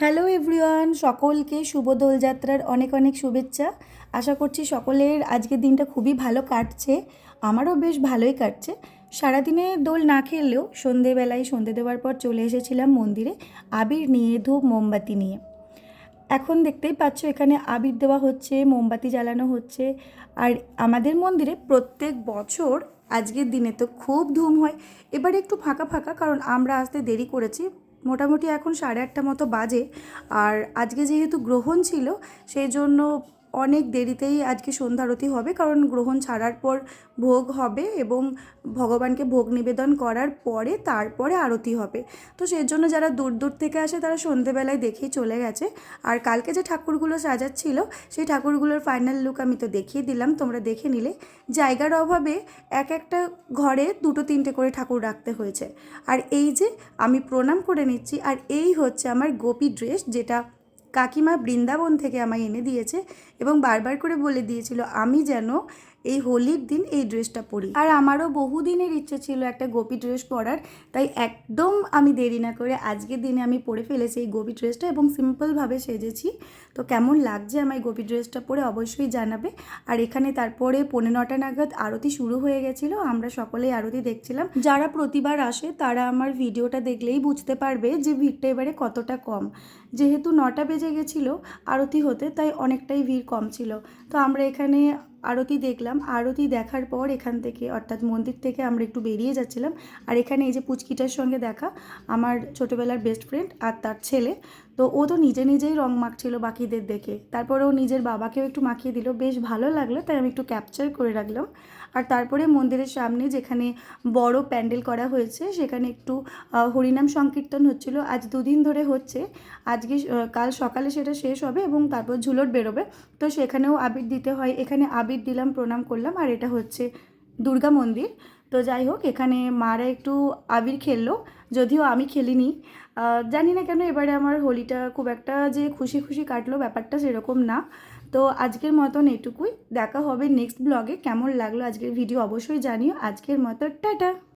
Hello everyone, সকলকে শুভ দোলযাত্রার অনেক অনেক শুভেচ্ছা। আশা করছি সকলের আজকের দিনটা খুবই ভালো কাটছে। আমারও বেশ ভালোই কাটছে। সারাদিনে দোল না খেললেও সন্ধেবেলায় সন্ধে দেওয়ার পর চলে এসেছিলাম মন্দিরে আবির নিয়ে, ধূপ মোমবাতি নিয়ে। এখন দেখতেই পাচ্ছ এখানে আবির দেওয়া হচ্ছে, মোমবাতি জ্বালানো হচ্ছে। আর আমাদের মন্দিরে প্রত্যেক বছর আজকের দিনে তো খুব ধুম হয়। এবারে একটু ফাঁকা ফাঁকা, কারণ আমরা আসতে দেরি করেছি। মোটামুটি এখন 8:30 মতো বাজে। আর আজকে যেহেতু গ্রহণ ছিল, সেই জন্য অনেক দেরিতেই আজকে সন্ধ্যা আরতি হবে, কারণ গ্রহণ ছাড়ার পর ভোগ হবে এবং ভগবানকে ভোগ নিবেদন করার পরে তারপরে আরতি হবে। তো সেই জন্য যারা দূর দূর থেকে আসে তারা সন্ধেবেলায় দেখেই চলে গেছে। আর কালকে যে ঠাকুরগুলো সাজাচ্ছিল সেই ঠাকুরগুলোর ফাইনাল লুক আমি তো দেখিয়ে দিলাম, তোমরা দেখে নিলে। জায়গার অভাবে এক একটা ঘরে 2-3টে করে ঠাকুর রাখতে হয়েছে। আর এই যে আমি প্রণাম করে নিচ্ছি, আর এই হচ্ছে আমার গোপী ড্রেস, যেটা কাকিমা বৃন্দাবন থেকে আমায় এনে দিয়েছে এবং বারবার করে বলে দিয়েছিল আমি যেন এই হোলির দিন এই ড্রেসটা পরি। আর আমারও বহুদিনের ইচ্ছে ছিল একটা গোপী ড্রেস পরার, তাই একদম আমি দেরি না করে আজকের দিনে আমি পরে ফেলেছি এই গোপী ড্রেসটা এবং সিম্পলভাবে সেজেছি। তো কেমন লাগছে আমার গোপী ড্রেসটা পরে অবশ্যই জানাবে। আর এখানে তারপরে 9:15 নাগাদ আরতি শুরু হয়ে গেছিলো, আমরা সকলেই আরতি দেখছিলাম। যারা প্রতিবার আসে তারা আমার ভিডিওটা দেখলেই বুঝতে পারবে যে ভিড়টা এবারে কতটা কম। যেহেতু 9টা বেজে গেছিলো আরতি হতে, তাই অনেকটাই ভিড় কম ছিল। তো আমরা এখানে আরতি দেখলাম। আরতি দেখার পর এখান থেকে, অর্থাৎ মন্দির থেকে আমরা একটু বেরিয়ে যাচ্ছিলাম। আর এখানে এই যে পুচকিটার সঙ্গে দেখা, আমার ছোটোবেলার বেস্ট ফ্রেন্ড আর তার ছেলে। তো ও তো নিজে নিজেই রং মাখছিল বাকিদের দেখে, তারপরে ও নিজের বাবাকেও একটু মাখিয়ে দিল, বেশ ভালো লাগলো, তাই আমি একটু ক্যাপচার করে রাখলাম। আর তারপরে মন্দিরের সামনে যেখানে বড় প্যান্ডেল করা হয়েছে সেখানে একটু হরিনাম সংকীর্তন হচ্ছিল। আজ 2 দিন ধরে হচ্ছে। আজকে কাল সকালে সেটা শেষ হবে এবং তারপর ঝুলট বেরোবে। তো সেখানেও আবির দিতে হয়, এখানে আবির দিলাম, প্রণাম করলাম। আর এটা হচ্ছে দুর্গা মন্দির। তো যাই হোক, এখানে মারা একটু আবির খেললো, যদিও আমি খেলিনি। জানি না কেন এবারে আমার হোলিটা খুব একটা যে খুশি খুশি কাটলো, ব্যাপারটা সেরকম না। তো আজকের মতন এটুকুই, দেখা হবে নেক্সট ব্লগে। কেমন লাগলো আজকের ভিডিও অবশ্যই জানিও। আজকের মতো টাটা।